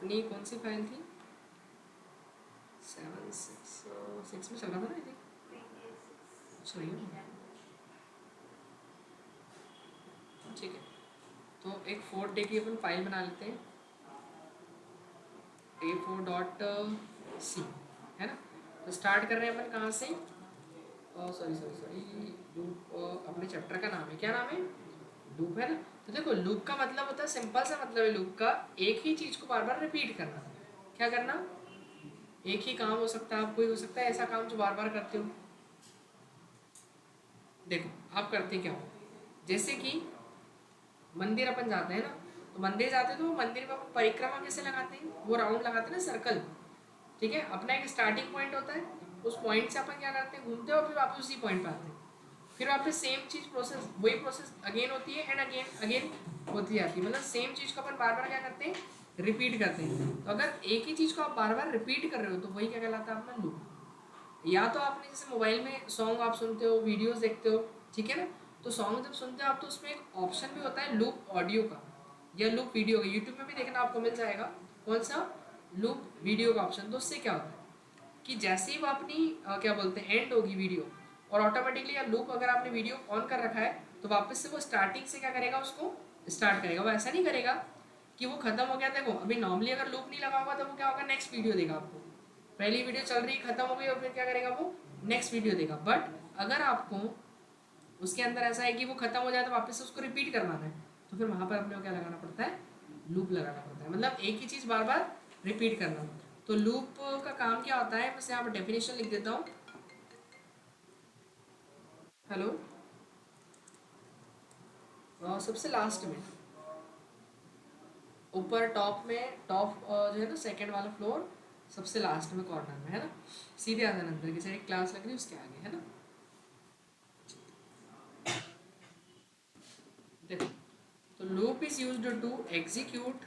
अपनी कौन सी फाइल थी, 766 में चल रहा था ना आई थिंक, अच्छा ये ठीक है। तो एक 4 डे की अपन फाइल बना लेते हैं, a4.c है ना। तो स्टार्ट कर रहे हैं अपन कहाँ से, सॉरी सॉरी सॉरी, लूप अपने चैप्टर का नाम है, क्या नाम है, लूप है ना। तो देखो लूप का मतलब होता है, सिंपल सा मतलब है लूप का, एक ही चीज़ को बार बार रिपीट करना। क्या करना, एक ही काम हो सकता है, आप कोई हो सकता है ऐसा काम जो बार बार करते हो। देखो आप करते क्या हो, जैसे कि मंदिर अपन जाते हैं ना, तो मंदिर जाते हैं तो मंदिर में अपन परिक्रमा कैसे लगाते हैं, वो राउंड लगाते हैं ना, सर्कल, ठीक है। अपना एक स्टार्टिंग पॉइंट होता है, उस पॉइंट से अपन क्या करते हैं, घूमते हो, फिर वापस उसी पॉइंट पे आते हैं, फिर वापस सेम चीज़ प्रोसेस, वही प्रोसेस अगेन होती है एंड अगेन अगेन होती जाती है, मतलब सेम चीज़ को अपन बार बार क्या करते हैं, रिपीट करते हैं। तो अगर एक ही चीज़ को आप बार बार रिपीट कर रहे हो तो वही क्या कहलाता है अपना लूप। या तो आपने जैसे मोबाइल में सॉन्ग आप सुनते हो, वीडियोस देखते हो, ठीक है ना, तो सॉन्ग जब सुनते हो आप तो उसमें एक ऑप्शन भी होता है लूप ऑडियो का या लूप वीडियो का, यूट्यूब में भी देखना आपको मिल जाएगा, कौन सा, लूप वीडियो का ऑप्शन। तो उससे क्या होता है कि जैसे ही वो अपनी क्या बोलते हैं एंड होगी वीडियो, और ऑटोमेटिकली या लूप अगर आपने वीडियो ऑन कर रखा है तो वापस से वो स्टार्टिंग से क्या करेगा, उसको स्टार्ट करेगा। वो ऐसा नहीं करेगा कि वो खत्म हो गया, देखो अभी नॉर्मली अगर लूप नहीं लगा होगा तो वो क्या होगा, नेक्स्ट वीडियो देगा आपको, पहली वीडियो चल रही खत्म हो गई और फिर क्या करेगा वो नेक्स्ट वीडियो देगा। बट अगर आपको उसके अंदर ऐसा है कि वो खत्म हो जाए तो वापस से उसको रिपीट करवाना है, तो फिर वहां पर अपने को क्या लगाना पड़ता है, लूप लगाना पड़ता है, मतलब एक ही चीज़ बार बार रिपीट करना। तो लूप का काम क्या होता है, बस यहाँ पर डेफिनेशन लिख देता हूँ। हेलो, सबसे लास्ट में ऊपर टॉप में, टॉप जो है ना सेकंड वाला फ्लोर, सबसे लास्ट में कॉर्नर में है ना, सीधे आ जाना अंदर की साइड, क्लास लग रही है उसके आगे है ना। देखो, तो loop is used to execute,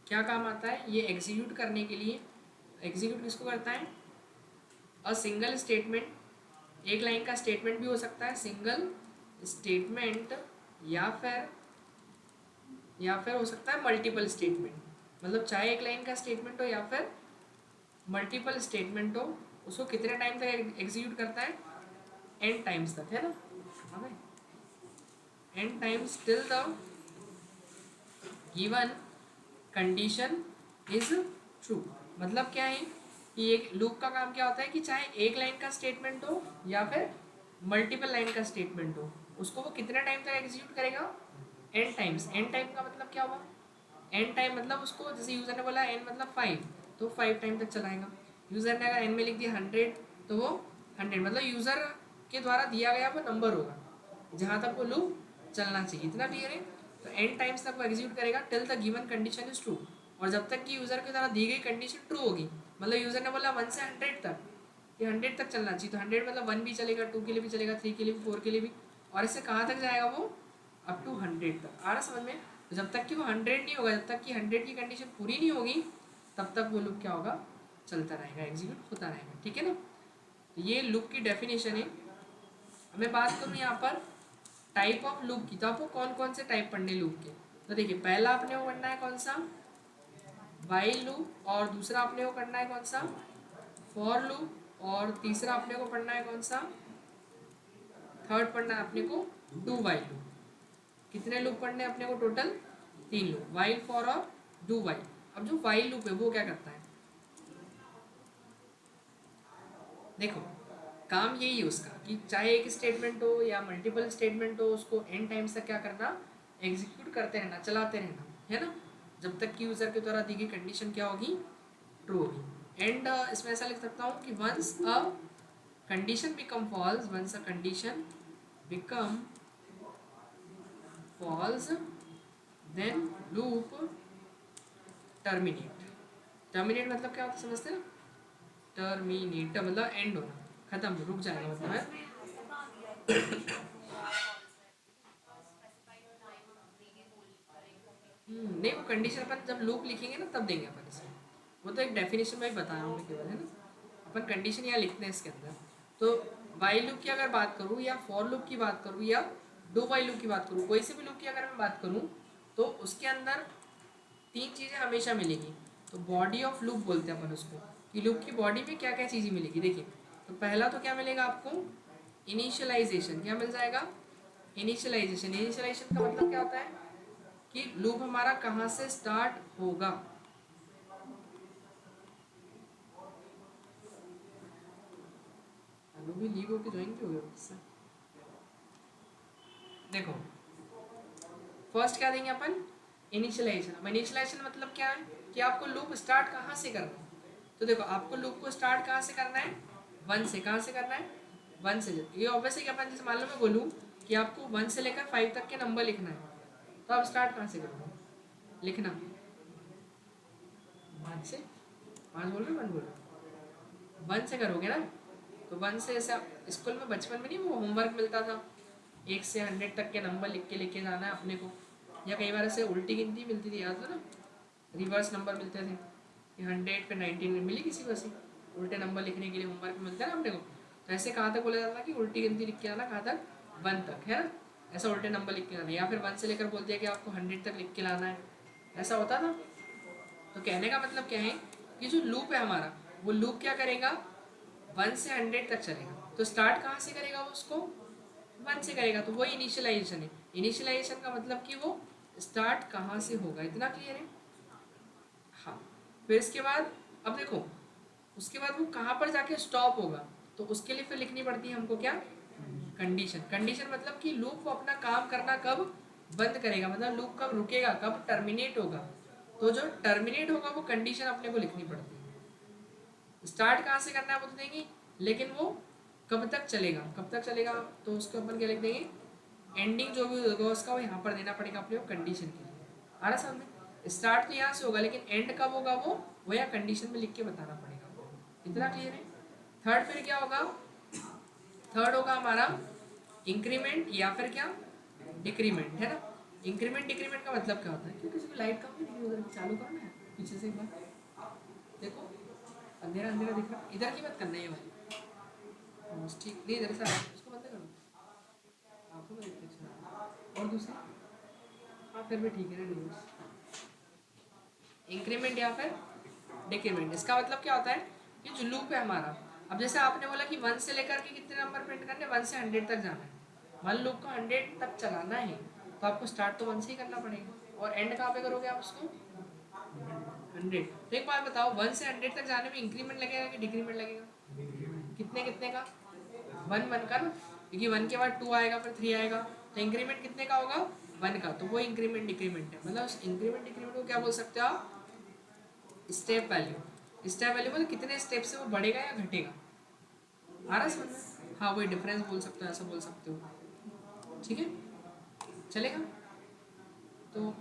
क्या काम आता है ये एग्जीक्यूट करने के लिए, एग्जीक्यूट किसको करता है, अ सिंगल स्टेटमेंट, एक लाइन का स्टेटमेंट भी हो सकता है सिंगल स्टेटमेंट, या फिर हो सकता है मल्टीपल स्टेटमेंट, मतलब चाहे एक लाइन का स्टेटमेंट हो या फिर मल्टीपल स्टेटमेंट हो, उसको कितने टाइम तक एग्जीक्यूट करता है, एन टाइम्स तक है ना, N times till the given condition is true. मतलब क्या है कि एक लूप का काम क्या होता है कि चाहे एक लाइन का स्टेटमेंट हो या फिर मल्टीपल लाइन का स्टेटमेंट हो, उसको वो कितने टाइम तक एग्जीक्यूट करेगा, एन टाइम्स। एन टाइम का मतलब क्या हुआ, एन टाइम मतलब उसको, जैसे यूज़र ने बोला एन मतलब 5, तो 5 टाइम तक चलाएगा। यूज़र ने अगर एन में लिख दिया 100, तो वो 100 मतलब यूज़र के द्वारा दिया गया वो नंबर होगा जहाँ तक वो लूप चलना चाहिए, इतना क्लियर है। तो एन टाइम्स तक वो एग्जीक्यूट करेगा till the given condition is true, और जब तक कि यूज़र के द्वारा दी गई कंडीशन ट्रू होगी, मतलब यूज़र ने बोला 1 से 100 तक, ये 100 तक चलना चाहिए, तो 100 मतलब 1 भी चलेगा, 2 के लिए भी चलेगा, 3 के लिए भी, 4 के लिए भी, और इससे कहाँ तक जाएगा वो, अप टू 100 तक। आ रहा समझ में। तो जब तक कि वो 100 नहीं होगा, जब तक कि 100 की कंडीशन पूरी नहीं होगी, तब तक वो लूप क्या होगा, चलता रहेगा, एग्जीक्यूट होता रहेगा, ठीक है ना। तो ये लूप की डेफिनेशन है। अब मैं बात करूँ यहाँ पर टाइप ऑफ लूप की, तो आपको कौन कौन से टाइप पढ़ने लूप के, तो देखिए पहला अपने को पढ़ना है कौन सा, वाइल लूप, और दूसरा अपने को करना है कौन सा, फॉर लूप, और तीसरा अपने को पढ़ना है कौन सा, थर्ड पढ़ना है अपने को डू वाइल लूप। कितने लूप पढ़ने हैं अपने को टोटल, 3 लूप, वाइल, फॉर और डू वाइल। अब जो वाइल लूप है वो क्या करता है, देखो काम यही है उसका कि चाहे एक स्टेटमेंट हो या मल्टीपल स्टेटमेंट हो, उसको एन टाइम्स तक क्या करना, एग्जीक्यूट करते रहना, चलाते रहना, है ना, जब तक कि यूज़र के द्वारा दी गई कंडीशन क्या होगी, ट्रू होगी। एंड इसमें ऐसा लिख सकता हूँ कि once a condition become false, once a condition become false, then loop terminate. Terminate मतलब क्या होता है समझते हैं, टर्मिनेट मतलब एंड होना, खत्म, रुक जाएगा मतलब है। नहीं, वो कंडीशन अपन जब लूप लिखेंगे ना तब देंगे अपन इसमें, वो तो एक डेफिनेशन में ही बता रहा हूँ मैं केवल, है ना। अपन कंडीशन यहाँ लिखते हैं इसके अंदर। तो वाइल लूप की अगर बात करूँ या फॉर लूप की बात करूँ या डू वाइल लूप की बात करूँ, कोई से भी लूप की अगर मैं बात करूँ, तो उसके अंदर तीन चीज़ें हमेशा मिलेंगी। तो बॉडी ऑफ लूप बोलते हैं अपन उसको, कि लूप की बॉडी में क्या क्या चीज़ें मिलेगी। देखिए, तो पहला तो क्या मिलेगा आपको, इनिशियलाइजेशन। क्या मिल जाएगा, इनिशियलाइजेशन। इनिशियलाइजेशन का मतलब क्या होता है कि लूप हमारा कहाँ से स्टार्ट होगा। अनु भी लीव होके ज्वाइन क्यों हो गया मुझसे? देखो, फर्स्ट क्या देंगे अपन, इनिशियलाइजेशन। अब इनिशियलाइजेशन मतलब क्या है कि आपको लूप स्टार्ट कहाँ से करना है। तो देखो, आपको लूप को स्टार्ट कहाँ से करना है, वन से। कहाँ से करना है, वन से। ये ऑब्वियस है कि अपन जैसे मान लो मैं बोलूँ कि आपको वन से लेकर फाइव तक के नंबर लिखना है, तो आप स्टार्ट कहाँ से करोगे लिखना, पाँच से। पाँच बोल रहे हो, वन बोल रहे हो, वन से करोगे ना। तो वन से, ऐसा स्कूल में बचपन में नहीं वो होमवर्क मिलता था, 1 से 100 तक के नंबर लिख के लेके जाना है अपने को। या कई बार ऐसे उल्टी गिनती मिलती थी, याद है ना, रिवर्स नंबर मिलते थे कि 100 पे 19 मिली किसी को ऐसी, उल्टे नंबर लिखने के लिए होमवर्क मिलता है ना अपने को। तो ऐसे कहाँ तक बोला जाता था कि उल्टी गिनती लिख के आना, कहाँ तक, वन तक, है ना। ऐसा उल्टे नंबर लिख के आना, या फिर वन से लेकर बोल दिया कि आपको 100 तक लिख के लाना है, ऐसा होता था। तो कहने का मतलब क्या है कि जो लूप है हमारा, वो लूप क्या करेगा, 1 से 100 तक चलेगा। तो स्टार्ट कहाँ से करेगा वो, उसको वन से करेगा। तो वो इनिशियलाइजेशन है। इनिशियलाइजेशन का मतलब कि वो स्टार्ट कहाँ से होगा। इतना क्लियर है। हाँ, फिर इसके बाद अब देखो, उसके बाद वो कहाँ पर जाके स्टॉप होगा, तो उसके लिए फिर लिखनी पड़ती है हमको क्या, कंडीशन। कंडीशन मतलब कि लूप को अपना काम करना कब बंद करेगा, मतलब लूप कब रुकेगा, कब टर्मिनेट होगा। तो जो टर्मिनेट होगा वो कंडीशन अपने को लिखनी पड़ती है। स्टार्ट कहाँ से करना है वो तो देंगे, लेकिन वो कब तक चलेगा, कब तक चलेगा, तो उसको अपन क्या लिख देंगे, एंडिंग जो भी होगा उसका वो यहाँ पर देना पड़ेगा अपने को कंडीशन के लिए। आ रहा समझ में। स्टार्ट तो यहाँ से होगा, लेकिन एंड कब होगा वो या कंडीशन में लिख के बताना पड़ेगा। इतना क्लियर है। थर्ड फिर क्या होगा, थर्ड होगा हमारा इंक्रीमेंट या फिर क्या, डिक्रीमेंट, है ना। इंक्रीमेंट डिक्रीमेंट का मतलब क्या होता है, क्योंकि किसी को लाइट कम नहीं दिख रही, उधर चालू करो ना पीछे से एक बार, देखो अंधेरा अंधेरा दिख रहा, इधर की बात करना है ये वाली। बस ठीक नहीं, इधर से उसको बंद करो, आंखों में रिफ्लेक्शन। और दूसरी, हाँ फिर भी ठीक है ना। इंक्रीमेंट या फिर डिक्रीमेंट, इसका मतलब क्या होता है कि जो लूप है हमारा, अब जैसे आपने बोला कि वन से लेकर के कितने नंबर प्रिंट करने, 1 से 100 तक जाना है। वन लूप को 100 तक चलाना है, तो आपको स्टार्ट तो वन से ही करना पड़ेगा, और एंड कहाँ पे करोगे आप उसको, 100। तो एक बात बताओ, 1 से 100 तक जाने में इंक्रीमेंट लगेगा कि डिक्रीमेंट लगेगा, कितने कितने का, वन वन का ना, क्योंकि वन के बाद 2 आएगा फिर 3 आएगा, तो इंक्रीमेंट कितने का होगा, वन का। तो वो इंक्रीमेंट डिक्रीमेंट है, मतलब उस इंक्रीमेंट डिक्रीमेंट को क्या बोल सकते हो आप, स्टेप वैल्यू। स्टेप वैल्यू मतलब कितने स्टेप से वो बढ़ेगा या घटेगा। आ रहा समझ में, हाँ वही डिफरेंस बोल सकते हो, ऐसा बोल सकते हो, ठीक है, चलेगा। तो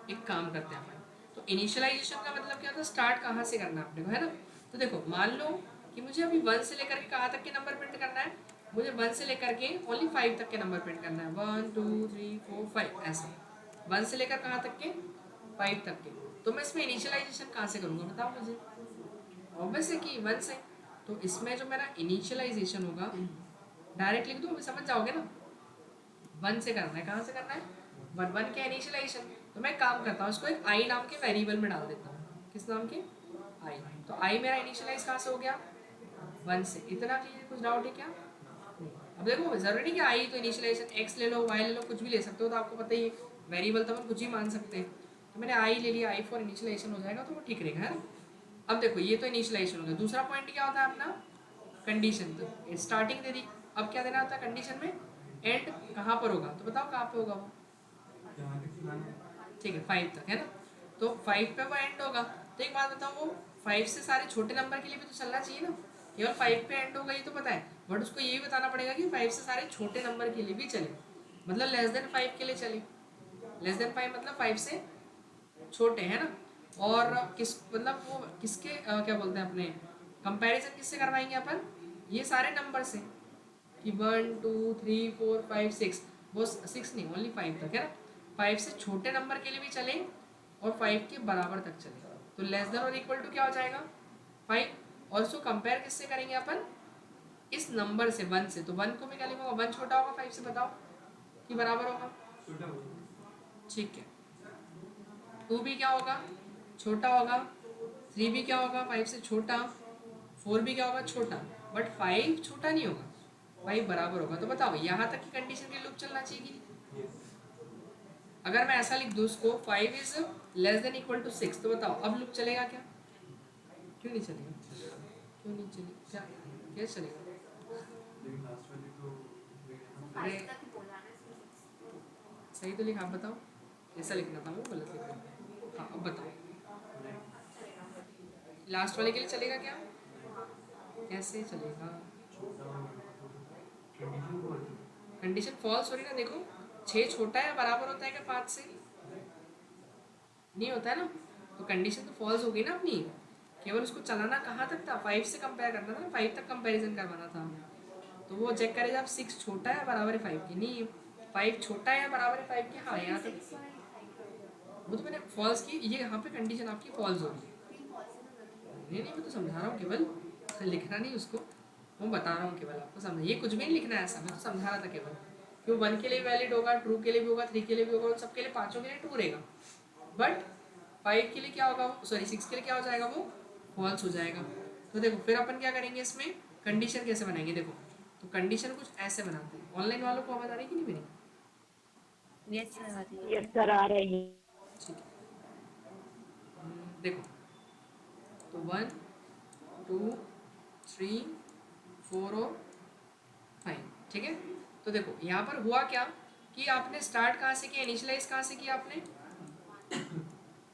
एक काम करते हैं अपन, तो इनिशियलाइजेशन का मतलब क्या था, स्टार्ट कहाँ से करना है अपने को, है ना। तो देखो मान लो कि मुझे अभी वन से लेकर के कहाँ तक के नंबर प्रिंट करना है, मुझे वन से लेकर के ओनली 5 तक के नंबर प्रिंट करना है, 1 2 3 4 5 ऐसे, वन से लेकर कहाँ तक के, 5 तक के। तो मैं इसमें इनिशियलाइजेशन कहाँ से करूँगा बताओ मुझे, ऑब्वियस है कि वन से। तो इसमें जो मेरा इनिशियलाइजेशन होगा, डायरेक्ट लिख दो, समझ जाओगे ना। वन से करना है, कहाँ से करना है, वन वन के इनिशियलाइजेशन। तो मैं काम करता हूँ, इसको एक आई नाम के वेरिएबल में डाल देता हूँ, किस नाम के, आई। तो आई मेरा इनिशियलाइज कहाँ से हो गया, वन से। इतना क्लियर, कुछ डाउट है क्या। अब देखो जरूरी नहीं कि आई तो इनिशियलाइजेशन एक्स ले लो, वाई ले लो, कुछ भी ले सकते हो, तो आपको पता ही है वेरिएबल तो हम कुछ ही मान सकते हैं। तो मैंने आई ले लिया, आई फॉर इनिशियलाइजेशन हो जाएगा, तो वो ठीक रहेगा, है ना। अब देखो ये तो इनिशियलाइजेशन हो गया। दूसरा पॉइंट क्या होता है अपना, कंडीशन। तो स्टार्टिंग दे दी, अब क्या देना होता है कंडीशन में, एंड कहाँ पर होगा, तो बताओ कहाँ पे होगा वो, ठीक है 5 तक, है ना। तो 5 पे वो एंड होगा। तो एक बात बताओ, वो 5 से सारे छोटे नंबर के लिए भी तो चलना चाहिए ना, केवल 5 पे एंड होगा ये तो पता है, बट उसको ये भी बताना पड़ेगा कि 5 से सारे छोटे नंबर के लिए भी चले, मतलब लेस देन 5 के लिए चले। लेस देन 5 मतलब 5 से छोटे, है ना। और किस मतलब वो किसके क्या बोलते हैं अपने, कंपैरिजन किससे करवाएंगे अपन, ये सारे नंबर से, कि 1 2 3 4 5 6, वो 6 नहीं ओनली 5 तक, है ना। 5 से छोटे नंबर के लिए भी चले और 5 के बराबर तक चले, तो लेस देन और इक्वल टू क्या हो जाएगा, 5। और उसको कंपेयर किससे करेंगे अपन, इस नंबर से, 1 से। तो 1 को मैं क्या लिखूंगा, 1 छोटा होगा 5 से, बताओ कि बराबर होगा, ठीक है। 2 भी क्या होगा, छोटा होगा, 3 भी क्या होगा, 5 से छोटा, 4 भी क्या होगा, छोटा, बट 5 छोटा नहीं होगा, 5 बराबर होगा। तो बताओ यहाँ तक की कंडीशन के लूप चलना चाहिए कि नहीं? अगर मैं ऐसा लिख दूँ उसको 5 is less than equal to 6, तो बताओ अब लूप चलेगा क्या? क्यों नहीं चलेगा? क्यों नहीं चलेगा? क्या कैसे चलेगा? अरे सही तो लिखा, आप बताओ। ऐसा लिखना था, वो गलत लिखा। हाँ अब बताओ, लास्ट वाले के लिए चलेगा क्या? कैसे चलेगा? कंडीशन फॉल्स हो रही ना, देखो 6 छोटा है बराबर होता है क्या 5 से? नहीं होता है ना, तो कंडीशन तो फॉल्स हो गई ना अपनी। केवल उसको चलाना कहाँ तक था, 5 से कंपेयर करना था ना, 5 तक कंपैरिजन करवाना था। तो वो चेक करे जब 6 छोटा है बराबर है 5 की, नहीं 5 छोटा है बराबर है 5 की, हाँ यहाँ तक। वो तो मैंने फॉल्स की, ये यहाँ पे कंडीशन आपकी फॉल्स हो रही है। नहीं नहीं, मैं तो समझा रहा हूँ केवल, लिखना नहीं उसको, वो बता रहा हूँ केवल आपको समझ, ये कुछ भी नहीं लिखना है ऐसा, मैं तो समझा रहा था केवल। क्यों 1 के लिए वैलिड होगा, ट्रू के लिए भी होगा, 3 के लिए भी होगा, सबके लिए, पाँचों के लिए ट्रू रहेगा, बट 5 के लिए क्या होगा, सॉरी 6 के लिए क्या हो जाएगा, वो फॉल्स हो जाएगा। तो देखो फिर अपन क्या करेंगे इसमें, कंडीशन कैसे बनाएंगे, देखो तो कंडीशन कुछ ऐसे बनाते हैं। ऑनलाइन वालों को आवाज़ आ रही कि नहीं मेरी? यस सर, आ रही यस है। सर, आ रही है। ठीक है। देखो तो 1 2 3 4 और 5, ठीक है। तो देखो यहाँ पर हुआ क्या कि आपने स्टार्ट कहाँ से किया, इनिशियलाइज कहाँ से किया आपने,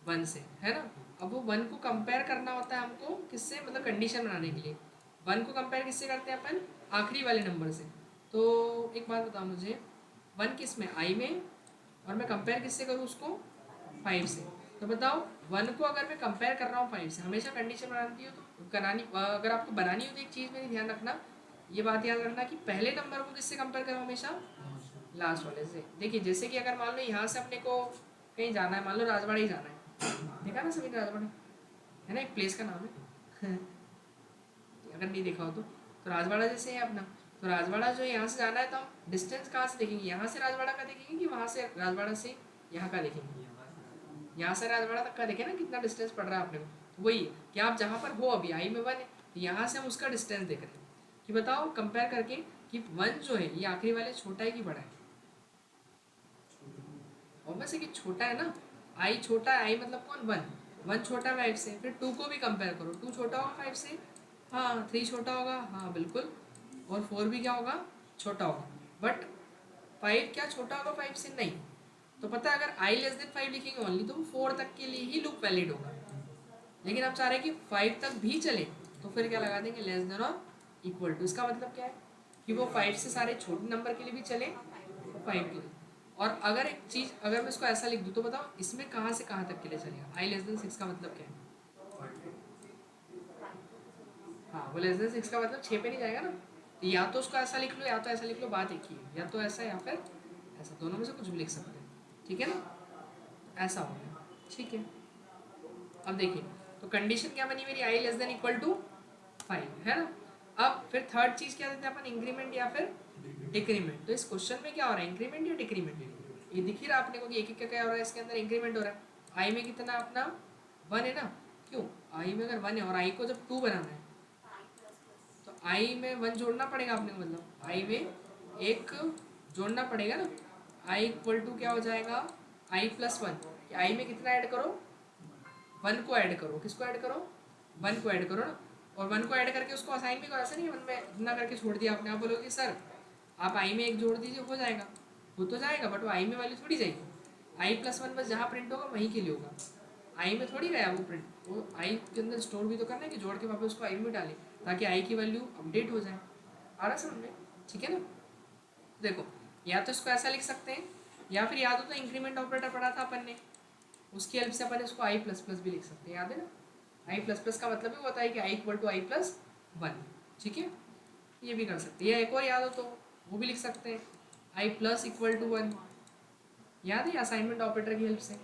1 से, है ना। अब वो 1 को कंपेयर करना होता है हमको किससे, मतलब कंडीशन बनाने के लिए 1 को कंपेयर किससे करते हैं अपन, आखिरी वाले नंबर से। तो एक बात बताओ मुझे, 1 किस में, आई में, और मैं कंपेयर किससे करूँ उसको, 5 से। तो बताओ 1 को अगर मैं कंपेयर कर रहा हूँ 5 से, हमेशा कंडीशन बनानी हो तो बनानी, अगर आपको बनानी हो तो एक चीज़ मेरी ध्यान रखना, ये बात याद रखना कि पहले नंबर को किससे कंपेयर करो हमेशा, लास्ट वाले से। देखिए जैसे कि अगर मान लो यहाँ से अपने को कहीं जाना है, मान लो राजवाड़ा ही जाना है, देखा ना सभी राजवाड़ा, है ना, एक प्लेस का नाम है अगर नहीं देखा हो तो राजवाड़ा जैसे है अपना। तो राजवाड़ा जो यहाँ से जाना है, तो हम डिस्टेंस कहाँ से देखेंगे, यहाँ से राजवाड़ा का देखेंगे कि वहाँ से राजवाड़ा से यहाँ का देखेंगे, यहाँ से राजवाड़ा तक का देखें ना कितना डिस्टेंस पड़ रहा है अपने को। तो वही है कि आप जहाँ पर हो अभी आई में 1 है, तो यहाँ से हम उसका डिस्टेंस देख रहे हैं कि बताओ कंपेयर करके कि 1 जो है ये आखिरी वाले छोटा है कि बड़ा है। ऑब्वियस है कि छोटा है ना, आई छोटा है, आई मतलब कौन, 1 छोटा है 5 से, फिर 2 को भी कंपेयर करो, 2 छोटा होगा 5 से, हाँ 3 छोटा होगा, हाँ बिल्कुल, और 4 भी क्या होगा, छोटा होगा, बट 5 क्या छोटा होगा 5 से, नहीं। तो पता है अगर आई लेस देन 5 लिखेंगे ओनली, तो वो 4 तक के लिए ही लूप वैलिड होगा। लेकिन आप चाह रहे हैं कि 5 तक भी चले, तो फिर क्या लगा देंगे, लेस देन और इक्वल टू। इसका मतलब क्या है कि वो 5 से सारे छोटे नंबर के लिए भी चले और 5 के लिए। और अगर एक चीज़, अगर मैं इसको ऐसा लिख दूँ तो बताओ इसमें कहाँ से कहाँ तक के लिए चलेगा, आई लेस देन 6 का मतलब क्या है, हाँ वो लेस देन 6 का मतलब 6 पे नहीं जाएगा ना। तो या तो उसको ऐसा लिख लो या तो ऐसा लिख लो, बात एक ही है, या तो ऐसा या फिर ऐसा, दोनों में से कुछ भी लिख सकते हैं, ठीक है ना। तो ऐसा हो गया, ठीक है। अब देखिए तो कंडीशन क्या बनी मेरी, आई लेस देन इक्वल टू 5, है ना। अब फिर थर्ड चीज़ क्या देते हैं अपन, इंक्रीमेंट या फिर डिक्रीमेंट। तो इस क्वेश्चन में क्या हो रहा है, इंक्रीमेंट या डिक्रीमेंट, ये दिख ही रहा आपने को कि एक एक क्या हो रहा है, इसके अंदर इंक्रीमेंट हो रहा है। आई में कितना अपना 1 है ना, क्यों, आई में अगर 1 है और आई को जब 2 बनाना है, तो आई में 1 जोड़ना पड़ेगा अपने को, मतलब आई में एक जोड़ना पड़ेगा ना। आई इक्वल टू क्या हो जाएगा, आई प्लस 1, आई में कितना ऐड करो, 1 को ऐड करो, किसको ऐड करो, 1 को ऐड करो ना। और 1 को ऐड करके उसको असाइन भी करो, ऐसा नहीं 1 में इतना करके छोड़ दिया आपने, आप बोलोगे सर आप आई में एक जोड़ दीजिए हो जाएगा, हो तो जाएगा, बट वो आई में वैल्यू थोड़ी जाएगी। आई प्लस 1 बस जहाँ प्रिंट होगा वहीं के लिए होगा, आई में थोड़ी गया वो प्रिंट, वो आई के अंदर स्टोर भी तो करना है कि जोड़ के वापस उसको आई में डालें ताकि आई की वैल्यू अपडेट हो जाए। आ रहा समझ में, ठीक है ना। देखो या तो इसको ऐसा लिख सकते हैं, या फिर याद हो तो इंक्रीमेंट ऑपरेटर पढ़ा था अपन ने, उसकी हेल्प से अपन इसको आई प्लस प्लस भी लिख सकते हैं, याद है ना। आई प्लस प्लस का मतलब भी होता है कि I equal to I plus 1, ठीक है। ये भी कर सकते हैं, या एक और याद हो तो वो भी लिख सकते हैं, आई प्लस इक्वल टू 1, याद है असाइनमेंट ऑपरेटर की हेल्प से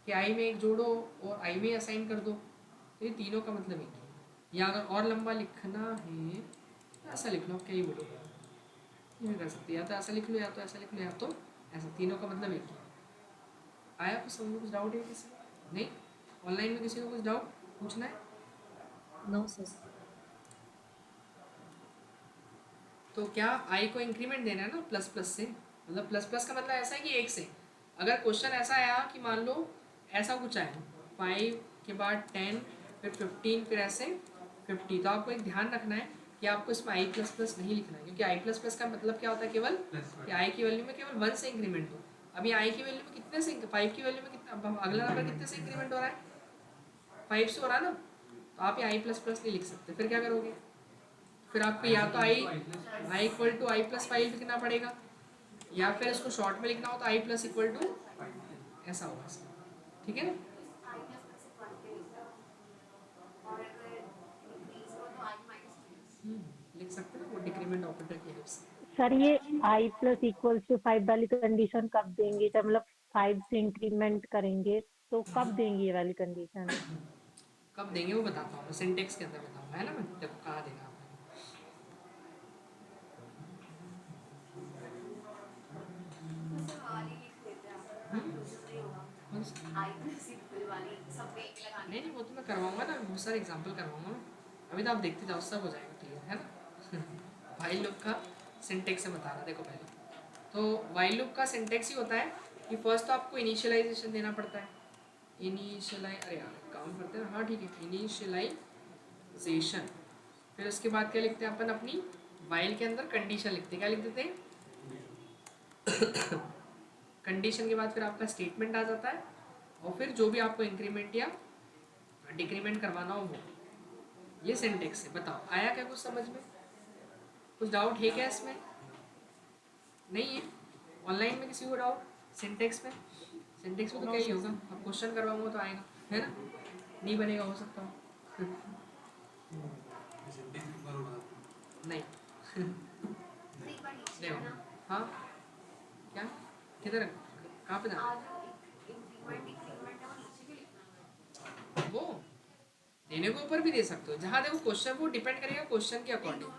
कि आई में एक जोड़ो और आई में असाइन कर दो, तो ये तीनों का मतलब एक ही। या अगर और लंबा लिखना है तो ऐसा लिख लो, क्या ही बोलो, ये भी कर सकते हैं, या तो ऐसा लिख लो या तो ऐसा लिख लो या तो ऐसा, तीनों का मतलब एक ही। आया कुछ समझ में, कुछ डाउट है किसी नहीं, ऑनलाइन में किसी को कुछ डाउट पूछना है? No sir. तो क्या आई को इंक्रीमेंट देना है ना प्लस प्लस से, मतलब प्लस प्लस का मतलब ऐसा है कि एक से, अगर क्वेश्चन ऐसा आया कि मान लो ऐसा कुछ आया 5 के बाद 10 फिर 15 फिर ऐसे 50, तो आपको एक ध्यान रखना है कि आपको इसमें आई प्लस प्लस नहीं लिखना है, क्योंकि आई प्लस प्लस का मतलब क्या होता है केवल कि आई की वैल्यू में केवल 1 से इंक्रीमेंट हो। अभी आई की वैल्यू में कितने से, 5 की वैल्यू में कितना, अब अगला नंबर कितने से इंक्रीमेंट हो रहा है, 5 से हो रहा है ना, तो आप ये आई प्लस प्लस नहीं लिख सकते, फिर क्या करोगे, फिर आपको या तो I equal to I plus 5 लिखना पड़ेगा, या फिर इसको शॉर्ट में लिखना हो तो आई प्लस इक्वल टू ऐसा होगा इसका, ठीक है ना। लिख सकते हैं ना वो डिक्रीमेंट ऑपरेटर की हेल्प से। सर ये आई प्लस इक्वल टू 5 वाली कंडीशन कब देंगे, जब मतलब 5 से इंक्रीमेंट करेंगे तो कब देंगे ये वाली कंडीशन? कब देंगे वो बताता हूँ मैं, सिंटेक्स के अंदर बताऊँगा, है ना, मैं देखो कहाँ देगा आपने। कौन सा? नहीं नहीं, वो तो मैं करवाऊंगा ना, बहुत सारे एग्जाम्पल करवाऊंगा मैं, अभी तो आप देखते जाओ, सब हो जाएगा क्लियर, है ना। वाइल लूप का सिंटेक्स से बता रहा, देखो पहले तो वाइल लूप का सिंटेक्स ही होता है कि फर्स्ट तो आपको इनिशियलाइजेशन देना पड़ता है, इनिशियलाइज, अरे यार काम करते हैं, हाँ ठीक है, इनिशियलाइजेशन, फिर उसके बाद क्या लिखते हैं अपन अपनी वाइल के अंदर कंडीशन लिखते हैं, क्या लिख देते हैं, कंडीशन के बाद फिर आपका स्टेटमेंट आ जाता है, और फिर जो भी आपको इंक्रीमेंट या डिक्रीमेंट करवाना हो वो, ये सिंटेक्स है। बताओ आया क्या कुछ समझ में, कुछ डाउट है क्या इसमें? नहीं है? ऑनलाइन में किसी को डाउट सिंटेक्स में? सिंटेक्स में तो क्या ही होगा, अब क्वेश्चन करवाऊंगा तो आएगा, है ना, नहीं बनेगा हो सकता हो। नहीं। देखो हाँ, क्या किधर, कहाँ पे जाना वो, देने के ऊपर भी दे सकते हो, जहाँ देखो क्वेश्चन वो डिपेंड करेगा क्वेश्चन के अकॉर्डिंग।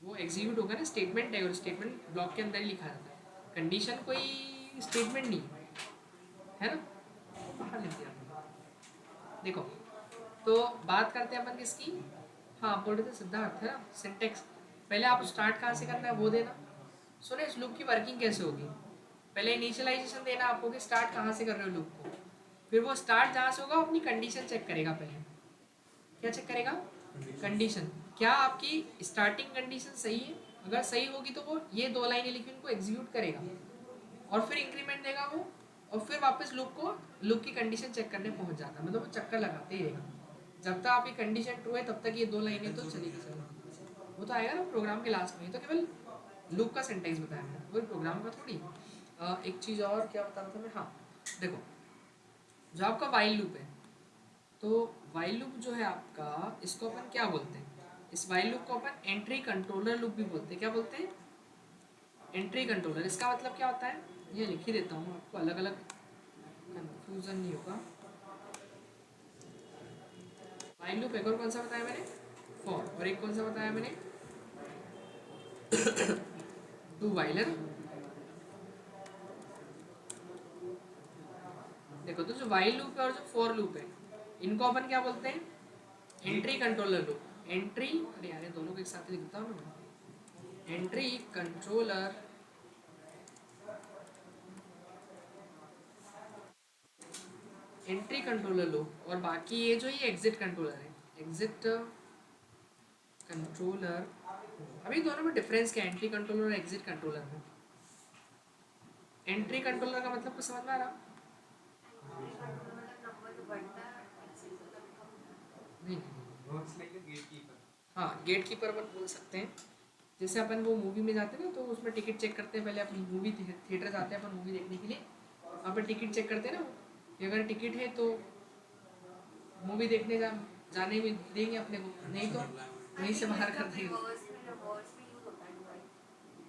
वो एग्जीक्यूट होगा ना, स्टेटमेंट है और स्टेटमेंट ब्लॉक के अंदर ही लिखा जाता है, कंडीशन कोई स्टेटमेंट नहीं है ना, बाहर लिख दिया आपने। देखो तो बात करते हैं अपन किसकी, हाँ बोल रहे थे सिद्धार्थ, है ना, सिंटेक्स, पहले आप स्टार्ट कहाँ से करना है वो देना, सुने इस लूप की वर्किंग कैसे होगी, पहले इनिशियलाइजेशन देना आपको कि स्टार्ट कहाँ से कर रहे हो लूप को, फिर वो स्टार्ट जहाँ से होगा अपनी कंडीशन चेक करेगा, पहले क्या चेक करेगा, कंडीशन, क्या आपकी स्टार्टिंग कंडीशन सही है, अगर सही होगी तो वो ये 2 लाइनें लिखी उनको एग्जीक्यूट करेगा, और फिर इंक्रीमेंट देगा वो, और फिर वापस लूप की कंडीशन चेक करने पहुंच जाता है, मतलब वो चक्कर लगाते ही रहेगा, जब तक आपकी कंडीशन ट्रू है तब तक ये 2 लाइनें तो चलेगी चलेगी, वो तो आएगा ना प्रोग्राम के लास्ट में, ये तो केवल लूप का सेंटेंस बताया मैंने, वही प्रोग्राम का थोड़ी। एक चीज़ और क्या बता रहा था मैं, हाँ देखो जो आपका वाइल लूप है, तो वाइल लूप जो है आपका, इसको अपन क्या बोलते हैं, इस वाइल लूप को अपन एंट्री कंट्रोलर लूप भी बोलते हैं, क्या बोलते हैं, एंट्री कंट्रोलर, इसका मतलब क्या होता है, ये लिख ही देता हूँ आपको, अलग अलग कंफ्यूजन नहीं होगा। वाइल लूप एक और कौन सा बताया मैंने, फॉर, और एक कौन सा बताया मैंने, डू वाइल, है ना। देखो तो जो वाइल लूप है और जो फॉर लूप है, इनको अपन क्या बोलते हैं, एंट्री कंट्रोलर लूप, एंट्री, अरे यार ये दोनों को एक साथ लिखता हूँ मैं, entry controller, entry controller loop, और बाकी ये जो ये एग्जिट कंट्रोलर है, एग्जिट कंट्रोलर, अभी दोनों में डिफरेंस क्या है, एंट्री कंट्रोलर और एग्जिट कंट्रोलर में, एंट्री कंट्रोलर का मतलब कुछ समझ में आ रहा, नहीं हाँ गेट कीपर अपन बोल सकते हैं, जैसे अपन वो मूवी में जाते हैं ना, तो उसमें टिकट चेक करते हैं, पहले अपनी मूवी थिएटर जाते हैं अपन मूवी देखने के लिए, वहाँ पर टिकट चेक करते हैं ना, कि अगर टिकट है तो मूवी देखने जाने में देंगे अपने को, नहीं तो वहीं से बाहर कर देंगे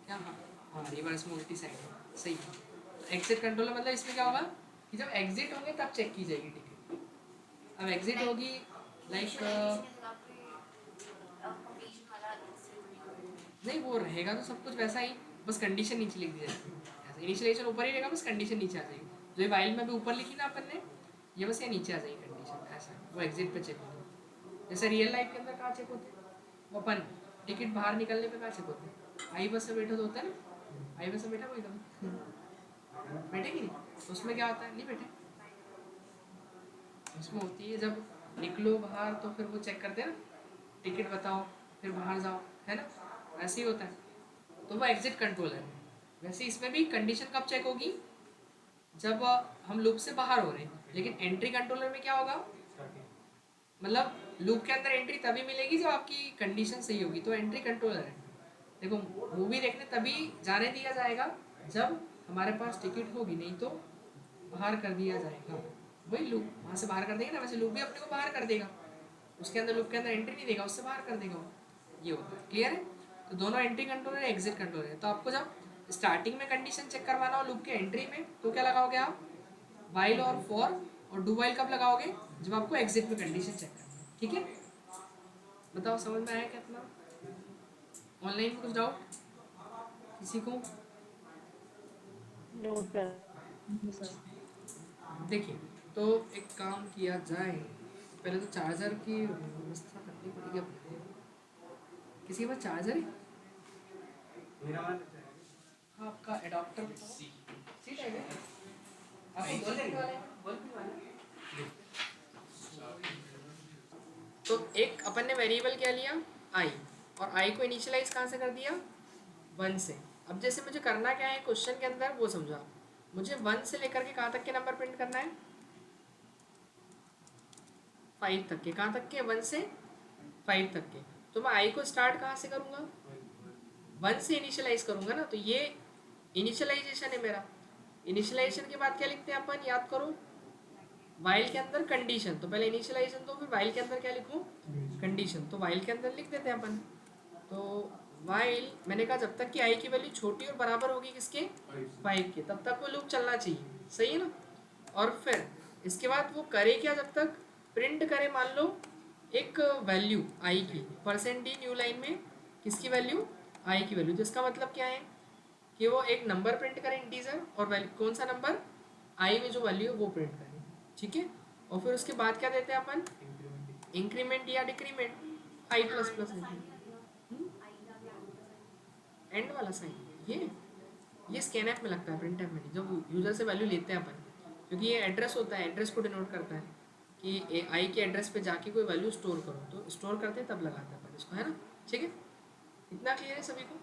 क्या, हाँ हाँ रिवर्स में उल्टी साइड है, सही है। एग्जिट कंट्रोलर मतलब इसमें क्या होगा कि जब एग्जिट होंगे तब चेक की जाएगी टिकट, अब एग्जिट होगी लाइक, नहीं वो रहेगा तो सब कुछ वैसा ही, बस कंडीशन नीचे लिख दी जाएगी। इनिशियलाइजेशन ऊपर ही रहेगा, बस कंडीशन नीचे आ जाएगी। जो ये वाइल में भी ऊपर लिखी ना अपन ने, ये बस ये नीचे आ जाएगी कंडीशन, ऐसा वो एग्जिट पे चेक होगी। जैसे रियल लाइफ के अंदर कहाँ चेक होते हैं, वो अपन टिकट बाहर निकलने पे कहाँ चेक होते हैं, आई बस में बैठे तो होता है ना, आई बस में बैठा कोई कभी बैठे कि नहीं, तो उसमें क्या होता है, नहीं बैठे, उसमें होती है जब निकलो बाहर तो फिर वो चेक करते हैं ना, टिकट बताओ फिर बाहर जाओ, है ना, ऐसे ही होता है, तो वो एग्जिट कंट्रोल है। वैसे इसमें भी कंडीशन कब चेक होगी, जब हम लूप से बाहर हो रहे हैं। लेकिन एंट्री कंट्रोलर में क्या होगा, मतलब लूप के अंदर एंट्री तभी मिलेगी जब आपकी कंडीशन सही होगी, तो एंट्री कंट्रोलर है। देखो मूवी देखने तभी जाने दिया जाएगा जब हमारे पास टिकट होगी, नहीं तो बाहर कर दिया जाएगा। वही लूप वहाँ से बाहर कर देगा ना, वैसे लूप भी अपने को बाहर कर देगा, उसके अंदर लूप के अंदर एंट्री नहीं देगा, उससे बाहर कर देगा। ये होता है, क्लियर है। तो दोनों एंट्री कंट्रोलर है, एग्जिट कंट्रोलर है। तो आपको जब स्टार्टिंग में कंडीशन चेक करवाना हो लूप के एंट्री में, तो क्या लगाओगे आप, वाइल और फॉर, और डू वाइल कब लगाओगे, जब आपको एग्जिट में कंडीशन चेक करना है। ठीक है, बताओ समझ में आया क्या इतना, ऑनलाइन कुछ डाउट किसी को? No sir. देखिए तो एक काम किया जाए, पहले तो चार्जर की व्यवस्था करनी पड़ेगी अपने को। किसी के पास चार्जर है? हाँ, आपका एडाप्टर बताओ। सी टाइप है आपको, बल्ब वाला है, बल्ब वाला। तो एक अपन ने वेरिएबल क्या लिया, आई, और आई को इनिशियलाइज कहाँ से कर दिया, 1 से। अब जैसे मुझे करना क्या है क्वेश्चन के अंदर वो समझा, मुझे 1 से लेकर के कहाँ तक के नंबर प्रिंट करना है, 5 तक के। कहाँ तक के, 1 से 5 तक के। तो मैं आई को स्टार्ट कहाँ से करूँगा, 1 से इनिशियलाइज करूँगा ना, तो ये इनिशियलाइजेशन है मेरा। इनिशियलाइजेशन के बाद क्या लिखते हैं अपन, याद करो, वाइल के अंदर कंडीशन, तो पहले इनिशियलाइजेशन, तो फिर वाइल के अंदर क्या लिखूँ, कंडीशन, तो वाइल के अंदर लिख देते हैं अपन। तो वाइल मैंने कहा जब तक कि आई की वैल्यू छोटी और बराबर होगी किसके, 5 के, तब तक वो लूप चलना चाहिए, सही है ना। और फिर इसके बाद वो करे क्या, जब तक प्रिंट करे मान लो एक वैल्यू आई की, परसेंट डी न्यू लाइन में किसकी वैल्यू, आई की वैल्यू, जिसका मतलब क्या है कि वो एक नंबर प्रिंट करे इंटीजर, और वैल्यू कौन सा नंबर, आई में जो वैल्यू है वो प्रिंट करे, ठीक है। और फिर उसके बाद क्या देते हैं अपन, इंक्रीमेंट या decrement, I plus plus and वाला साइन, ये स्कैन ऐप में लगता है, प्रिंट ऐप में नहीं। जब यूजर से वैल्यू लेते हैं अपन, क्योंकि ये एड्रेस होता है, एड्रेस को डिनोट करता है कि आई के एड्रेस पे जाके कोई वैल्यू स्टोर करो, तो स्टोर करते हैं तब लगाते हैं अपन इसको, है ना, ठीक है। इतना क्लियर है सभी को।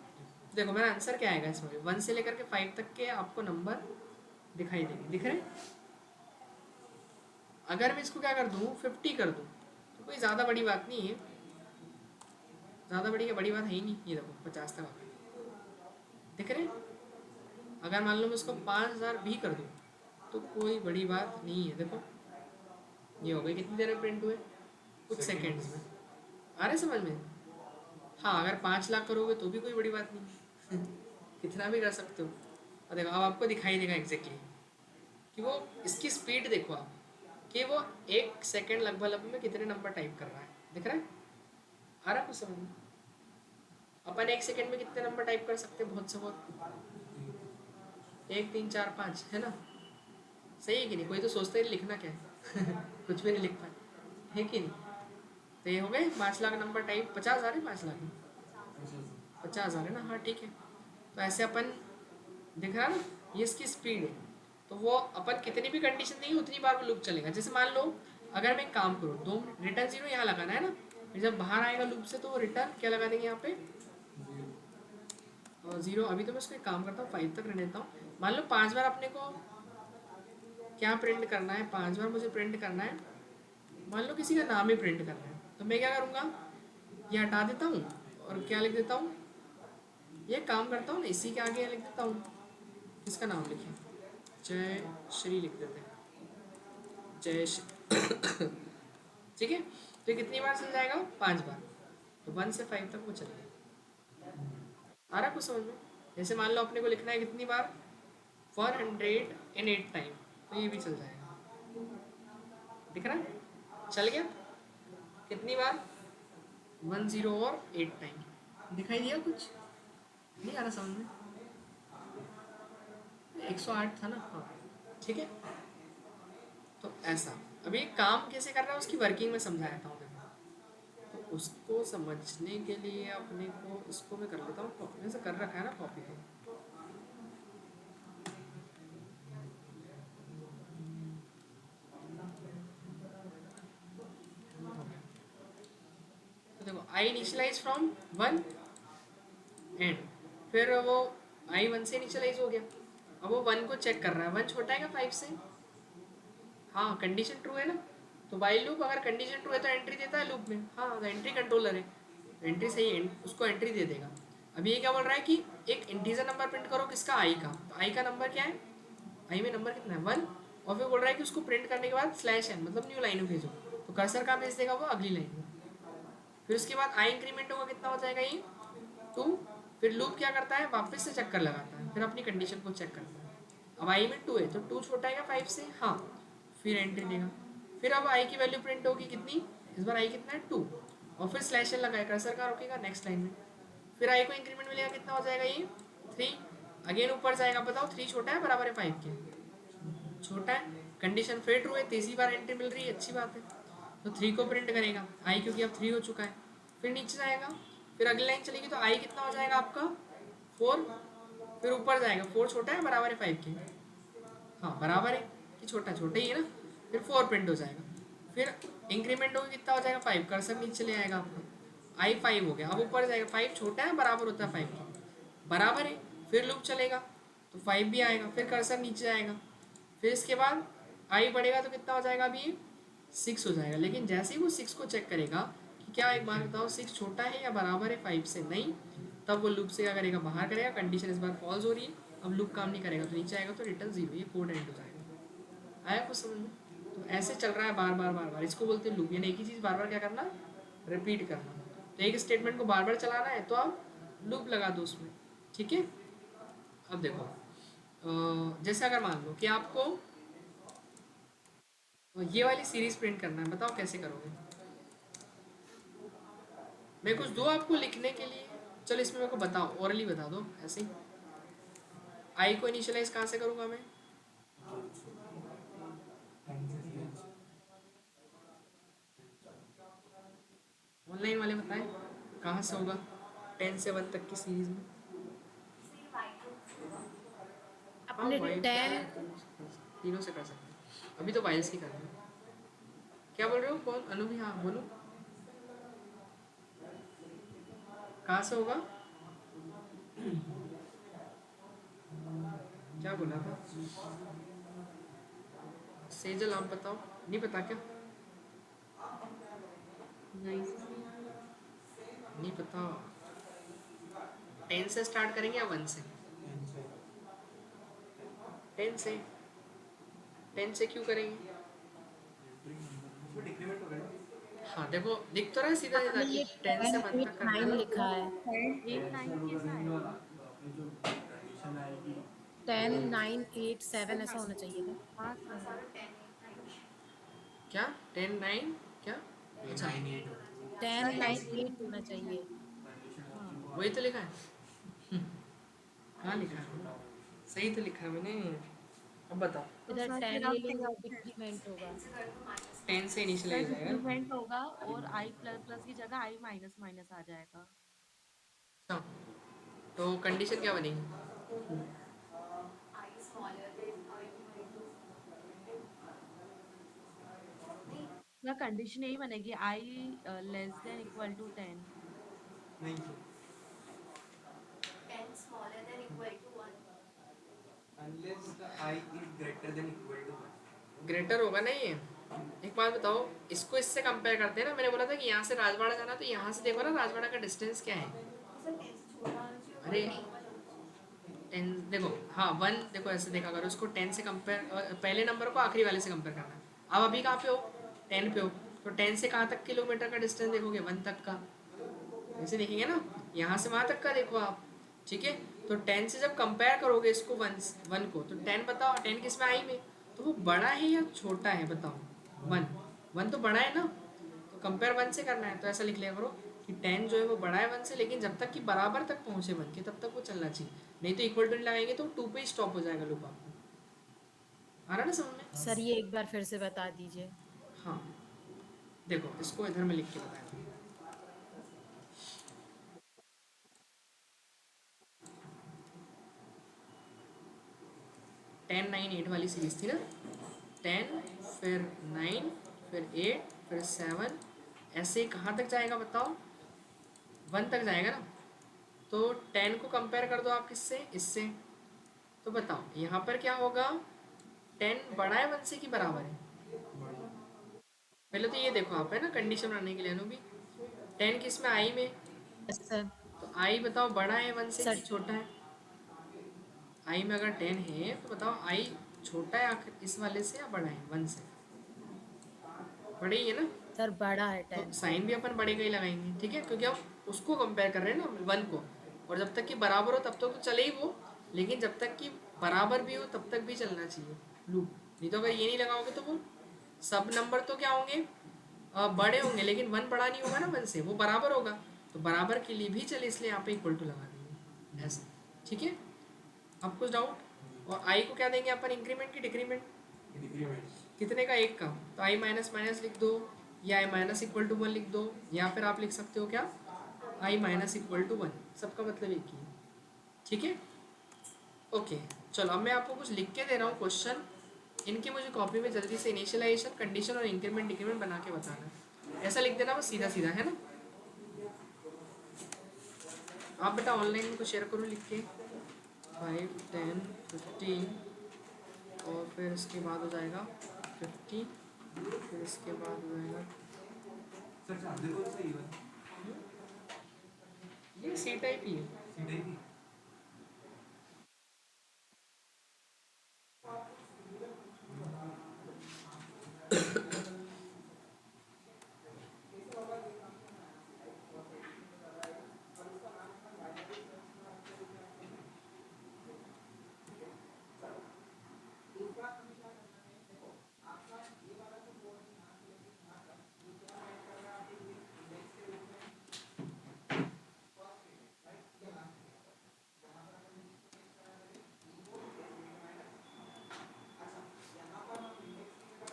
देखो मेरा आंसर क्या आएगा इसमें, 1 से लेकर के 5 तक के आपको नंबर दिखाई देंगे, दिख रहे। अगर मैं इसको क्या कर दूँ, 50 कर दूँ, तो कोई ज़्यादा बड़ी बात नहीं है, ज़्यादा बड़ी बात है ही नहीं। ये देखो 50 तक आ गए, दिख रहे। अगर मान लो मैं इसको 5000 भी कर दूँ तो कोई बड़ी बात नहीं है। देखो ये हो गई, कितनी देर में प्रिंट हुए, कुछ सेकेंड्स में, आ रहे समझ में। हाँ अगर 5 लाख करोगे तो भी कोई बड़ी बात नहीं कितना भी कर सकते हो। और देखो अब आपको दिखाई देगा एग्जैक्टली कि वो इसकी स्पीड देखो आप, कि वो 1 सेकेंड लगभग में कितने नंबर टाइप कर रहा है, दिख रहा है, आ रहा कुछ समझ में। अपन 1 सेकेंड में कितने नंबर टाइप कर सकते हैं, बहुत से बहुत, 1 3 4 5, है ना, सही है कि नहीं। कोई तो सोचता है लिखना क्या है कुछ भी नहीं लिख पाए, है कि नहीं। तो ये हो गए 5 लाख नंबर टाइप, 50,000 है, 5 लाख 50,000 है ना, हाँ ठीक है। तो ऐसे अपन दिख रहा ना, ये इसकी स्पीड है। तो वो अपन कितनी भी कंडीशन देंगे उतनी बार वो लूप चलेगा। जैसे मान लो अगर मैं काम करूँ, 2 रिटर्न 0 यहाँ लगाना है ना, फिर जब बाहर आएगा लूप से तो रिटर्न क्या लगा देंगे यहाँ पे, 0। अभी तो मैं उसको एक काम करता हूँ, 5 तक रहने देता हूँ। मान लो 5 बार अपने को क्या प्रिंट करना है, 5 बार मुझे प्रिंट करना है, मान लो किसी का नाम ही प्रिंट करना है, तो मैं क्या करूँगा, ये हटा देता हूँ और क्या लिख देता हूँ, ये काम करता हूँ ना, इसी के आगे लिख देता हूँ, किसका नाम लिखें, जय श्री लिख देते हैं, जय श्री ठीक है। तो कितनी बार चल जाएगा, 5 बार, तो 1 से 5 तक वो चलेगा। आ रहा कुछ समझ में। जैसे मान लो अपने को लिखना है कितनी बार, 408 टाइम, तो ये भी चल जाएगा, दिख रहा है, चल गया। कितनी बार, 10 और 8 टाइम, दिखाई दिया कुछ नहीं आ रहा समझ में। 108 था ना, हाँ ठीक है। तो ऐसा अभी काम कैसे कर रहा है उसकी वर्किंग में समझाया था उन्होंने। तो उसको समझने के लिए अपने को इसको मैं कर लेता हूँ, वैसे कर रखा है ना कॉपी पे। तो देखो आई इनिशियलाइज फ्रॉम 1 एंड फिर वो आई 1 से इनिशियलाइज हो गया। अब वो 1 को चेक कर रहा है, 1 छोटा है क्या 5 से? हाँ कंडीशन ट्रू है ना। तो वाइल लूप अगर कंडीशन ट्रू है तो एंट्री देता है लूप में, हाँ एंट्री कंट्रोलर है, एंट्री सही है, उसको एंट्री दे देगा। अब ये क्या बोल रहा है कि एक इंटीजर नंबर प्रिंट करो किसका, आई का। तो आई का नंबर क्या है, आई में नंबर कितना है 1। और फिर बोल रहा है कि उसको प्रिंट करने के बाद स्लैश एन मतलब न्यू लाइन में भेजो। तो कर्सर कहाँ भेज देगा वो, अगली लाइन में। फिर उसके बाद आई इंक्रीमेंट होगा, कितना हो जाएगा ये 2। फिर लूप क्या करता है, वापस से चक्कर लगाता है, फिर अपनी कंडीशन को चेक करता है। अब आई में 2 है तो 2 छोटा है क्या 5 से, हाँ फिर एंट्री देगा। फिर अब आई की वैल्यू प्रिंट होगी कितनी, इस बार आई कितना है 2। और फिर स्लैश एन लगाएगा, कर्सर कहाँ रोकेगा, नेक्स्ट लाइन में। फिर आई को इंक्रीमेंट मिलेगा, कितना हो जाएगा ये 3। अगेन ऊपर जाएगा, बताओ 3 छोटा है बराबर है 5 के, छोटा है। कंडीशन फिर ट्रू है, तीसरी बार एंट्री मिल रही है, अच्छी बात है। तो 3 को प्रिंट करेगा आई, क्योंकि अब 3 हो चुका है। फिर नीचे जाएगा, फिर अगली लाइन चलेगी तो आई कितना हो जाएगा आपका 4। फिर ऊपर जाएगा, 4 छोटा है बराबर है 5 के, हाँ बराबर है कि छोटा, छोटा ही है ना। फिर 4 प्रिंट हो जाएगा। फिर इंक्रीमेंट होगा, कितना हो जाएगा 5, कर्सर नीचे ले आएगा आपका, आई 5 हो गया। अब ऊपर जाएगा, 5 छोटा है बराबर होता है 5 के, बराबर है। फिर लूप चलेगा तो 5 भी आएगा, फिर कर्सर नीचे जाएगा। फिर इसके बाद आई बढ़ेगा तो कितना हो जाएगा, अभी ये 6 हो जाएगा। लेकिन जैसे ही वो 6 को चेक करेगा कि क्या, एक बार बताओ 6 छोटा है या बराबर है 5 से, नहीं, तब वो लूप से क्या करेगा, बाहर करेगा। कंडीशन इस बार फॉल्स हो रही है, अब लूप काम नहीं करेगा तो नीचे आएगा तो रिटर्न 0, ये कोड एंड हो जाएगा। आया कुछ समझ में? तो ऐसे चल रहा है बार बार बार बार, इसको बोलते हैं लूप, यानी एक ही चीज़ बार बार क्या करना, रिपीट करना। तो एक स्टेटमेंट को बार बार चलाना है तो आप लूप लगा दो उसमें, ठीक है। अब देखो जैसे अगर मान लो कि आपको ये वाली सीरीज प्रिंट करना है, बताओ कैसे करोगे। मैं कुछ दो आपको लिखने के लिए, चलो इसमें मेरे को बताओ, ओरली बता दो ऐसे ही। आई को इनिशियलाइज कहाँ से करूँगा मैं, ऑनलाइन वाले बताएं कहाँ से होगा 10 से 1 तक की सीरीज में। हाँ अपने वाइल 10 तीनों से कर सकते हैं, अभी तो वाइल्स की कर रहे हैं। क्या बोल रहे हो, कौन, अनु भी, हाँ बोलो कहाँ से होगा, क्या बोला था सेजल, आप बताओ, नहीं पता क्या, नहीं नहीं पता। 10 से स्टार्ट करेंगे या 1 से, 10 से, 10 से क्यों करेंगे, हाँ देखो दिख तो रहा है सीधा सीधा आपने कि ये 10 से 1 तक करना 10 है 8 9 ना। लिखा है। 10 9 कैसा आएगा? 10 9 8 7 ऐसा होना चाहिए था। हाँ सर, क्या 10 9 क्या, अच्छा 10 9 8 होना चाहिए। वही तो लिखा है। कहाँ लिखा है, सही तो लिखा है मैंने। अब बताओ, तो इधर सर 10 फिर ले आप लेंगे तो डिक्रीमेंट होगा। 10 से सर इनिशियलाइज आएगा ना। डिक्रीमेंट होगा और आई प्लस प्लस की जगह आई माइनस माइनस आ जाएगा। अच्छा तो कंडीशन क्या बनेगी, सर कंडीशन यही बनेगी, I less than equal to 10। Greater होगा ना ये। एक बात बताओ, इसको इससे कंपेयर करते हैं ना, मैंने बोला था कि यहाँ से राजवाड़ा जाना, तो यहाँ से देखो ना राजवाड़ा का डिस्टेंस क्या है। अरे 10 देखो, हाँ 1 देखो ऐसे देखा करो इसको, 10 से कंपेयर, पहले नंबर को आखिरी वाले से कंपेयर करना है। अब अभी कहाँ पे हो, 10 पे हो, तो 10 से कहाँ तक किलोमीटर का डिस्टेंस देखोगे, 1 तक का, ऐसे देखेंगे ना, यहाँ से वहाँ तक का देखो आप, ठीक है। तो 10 से जब कंपेयर करोगे इसको 1 को, तो 10 बताओ, 10 किस में, आई में, तो वो बड़ा है या छोटा है बताओ, 1 1 तो बड़ा है ना, तो कंपेयर 1 से करना है, तो ऐसा लिख लिया करो कि 10 जो है वो बड़ा है 1 से, लेकिन जब तक कि बराबर तक पहुंचे 1 के तब तक वो चलना चाहिए, नहीं तो इक्वल टू लगाएंगे तो 2 पे स्टॉप हो जाएगा लूप आपको। आ रहा ना समझ में? सर ये एक बार फिर से बता दीजिए। हाँ देखो इसको इधर में लिख के बताया, 10 9 8 वाली सीरीज थी ना, 10 फिर 9 फिर 8 फिर 7, ऐसे कहाँ तक जाएगा बताओ, 1 तक जाएगा ना। तो 10 को कंपेयर कर दो आप किससे, इससे, तो बताओ यहाँ पर क्या होगा, 10 बड़ा है 1 से कि बराबर है? पहले तो ये देखो आप, है ना, कंडीशन बनाने के लिए भी, 10 किस में, आई में, यस सर। तो आई बताओ बड़ा है 1 से कि सर छोटा है? आई में अगर 10 है तो बताओ आई छोटा है आखिर इस वाले से या बड़ा है 1 से? बड़ा ही है ना, सर बड़ा है तो 10। साइन भी अपन बड़े का ही लगाएंगे, ठीक है, क्योंकि हम उसको कंपेयर कर रहे हैं ना 1 को, और जब तक कि बराबर हो तब तक तो चले ही वो, लेकिन जब तक कि बराबर भी हो तब तक भी चलना चाहिए लूप, नहीं तो अगर ये नहीं लगाओगे तो वो सब नंबर तो क्या होंगे, बड़े होंगे, लेकिन 1 बड़ा नहीं होगा ना 1 से, वो बराबर होगा, तो बराबर के लिए भी चले, इसलिए यहाँ पे इक्वल टू लगा देंगे ऐसे, ठीक है। अब कुछ डाउट? और आई को क्या देंगे अपन, इंक्रीमेंट की डिक्रीमेंट? कितने का, 1 का, तो आई माइनस माइनस लिख दो, या आई माइनस इक्वल टू 1 लिख दो, या फिर आप लिख सकते हो क्या, आई माइनस इक्वल टू 1, सबका मतलब एक ही है, ठीक है। ओके चलो अब मैं आपको कुछ लिख के दे रहा हूँ क्वेश्चन, इनके मुझे कॉपी में जल्दी से इनिशियलाइजेशन, कंडीशन और इंक्रीमेंट डिक्रीमेंट बना के बताना है, ऐसा लिख देना बस, सीधा सीधा, है ना। आप बेटा ऑनलाइन को शेयर करो लिख के, 5 10 15, और फिर इसके बाद हो जाएगा 50, फिर इसके बाद हो जाएगा ये सी टाइप ही है।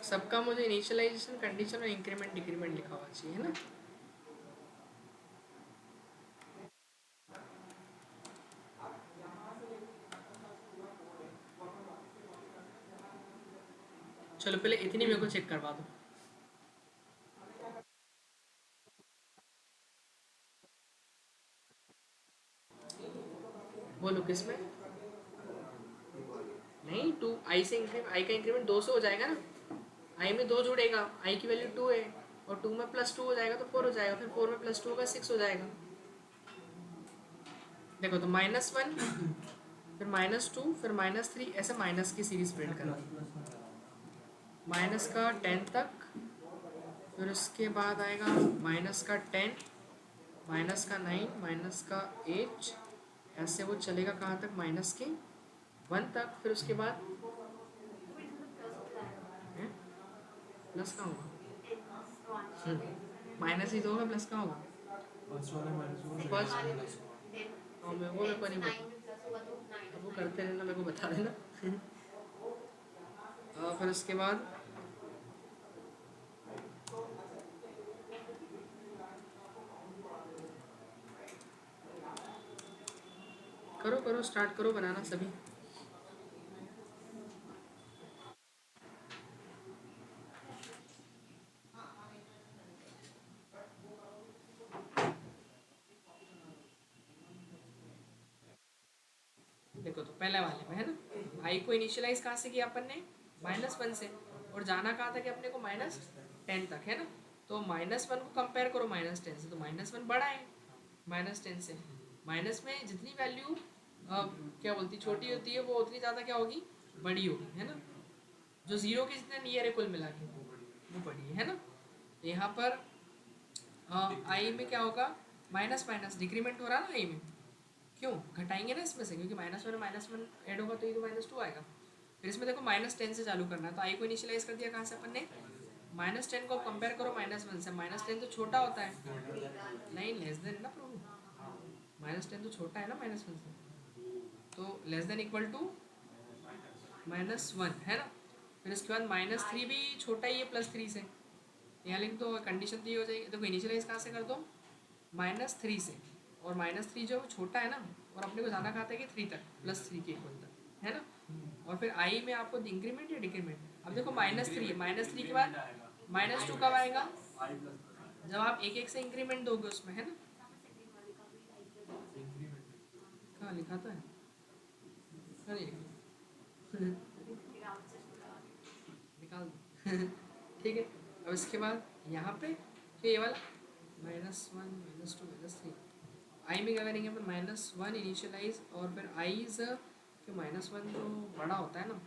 सबका मुझे इनिशियलाइजेशन, कंडीशन और इंक्रीमेंट डिक्रीमेंट लिखा हुआ चाहिए, है ना। चलो पहले इतनी मेरे को चेक करवा दो, बोलो किस में, नहीं 2 आई से इंक्रीमेंट, आई का इंक्रीमेंट 2 से हो जाएगा ना, आई में 2 जुड़ेगा, आई की वैल्यू 2 है, और 2 में प्लस 2 हो जाएगा तो 4 हो जाएगा, फिर 4 में प्लस 2 होगा 6 हो जाएगा। देखो तो -1 फिर -2 फिर -3, ऐसे माइनस की सीरीज प्रिंट करो, माइनस का 10 तक, फिर उसके बाद आएगा माइनस का 10, माइनस का 9, माइनस का 8, ऐसे वो चलेगा कहाँ तक, माइनस के 1 तक, फिर उसके बाद प्लस का होगा, माइनस ही तो होगा, प्लस का होगा फर्स्ट, और मेरे को नहीं पता, अब वो करते रहना, मेरे को बता देना। फिर उसके बाद करो करो स्टार्ट करो बनाना सभी। देखो तो पहले वाले में है ना, आई को इनिशियलाइज कहाँ से किया अपन ने, -1 से, और जाना कहाँ तक है अपने को, -10 तक, है ना। तो -1 को कंपेयर करो -10 से, तो -1 बड़ा है -10 से, माइनस में जितनी वैल्यू क्या बोलती छोटी होती है वो उतनी ज़्यादा क्या होगी, बड़ी होगी, है ना। जो जीरो के जितने नियर है कुल मिला के वो बड़ी है ना। तो यहाँ पर आई में क्या होगा, माइनस माइनस डिक्रीमेंट हो रहा है ना आई में, क्यों घटाएंगे ना इसमें से, क्योंकि -1 ऐड होगा तो ये तो -2 आएगा। फिर इसमें देखो -10 से चालू करना है, तो आई को इनिशियलाइज कर दिया कहाँ से अपन ने, -10 को कंपेयर करो -1 से, -10 तो छोटा होता है, नहीं लेस देन ना प्रभु, -10 तो छोटा है ना -1 से, तो लेस देन इक्वल टू -1 है ना। फिर इसके बाद -3 भी छोटा ही है +3 से, यहाँ लिख दो, कंडीशन तो ये हो जाएगी। देखो इनिशियलाइज कहाँ से कर दो, -3 से, और -3 जो छोटा है ना, और अपने को जाना कहा था कि 3 तक, +3 के इक्वल तक, है ना। और फिर आई में आपको इंक्रीमेंट या डिक्रीमेंट, अब देखो -3 है, -3 के बाद -2 कब आएगा, जब आप एक एक से इंक्रीमेंट दोगे उसमें, है ना। कहाँ लिखा तो है, कहाँ नहीं लिखा? निकाल दो ठीक है। अब इसके बाद यहाँ पे तो ये वाला -1 -2 -3, आई में क्या करेंगे अपन, -1 इनिशियलाइज, और फिर आईज क्यों -1 तो बड़ा होता है ना,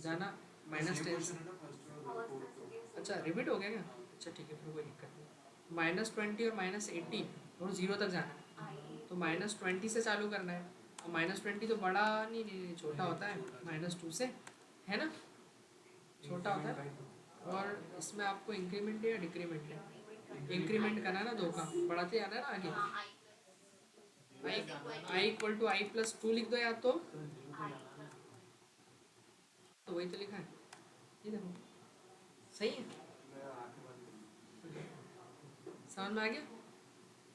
जाना -10 से, अच्छा रिपीट हो गया क्या, अच्छा ठीक है फिर कोई दिक्कत नहीं। -20 और -18 और 0 तक जाना है, तो -20 से चालू करना है, और -20 तो बड़ा नहीं छोटा होता है -2 से, है ना, छोटा होता है। और इसमें आपको इंक्रीमेंट है या डिक्रीमेंट है, इंक्रीमेंट करना है ना, 2 का बढ़ाते जाना है ना आगे, आई इक्वल टू i+2 लिख दो, या तो वही तो लिखा है, ये देखो सही है, समझ में आ गया।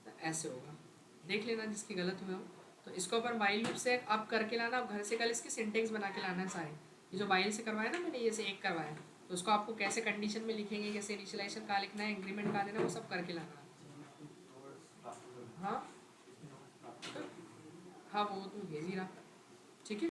तो ऐसे होगा, देख लेना जिसकी गलत हुए हो। तो इसको अपन वाइल लूप से अब करके लाना, अब घर से कल इसके सिंटेक्स बना के लाना है सारे, ये जो वाइल से करवाया ना मैंने, ये से एक करवाया, तो उसको आपको कैसे कंडीशन में लिखेंगे, कैसे इनिशियलाइजेशन कहाँ लिखना है, इंक्रीमेंट कहाँ देना है, वो सब करके लाना। हाँ हाँ वो तो भेज ही रहा, ठीक है।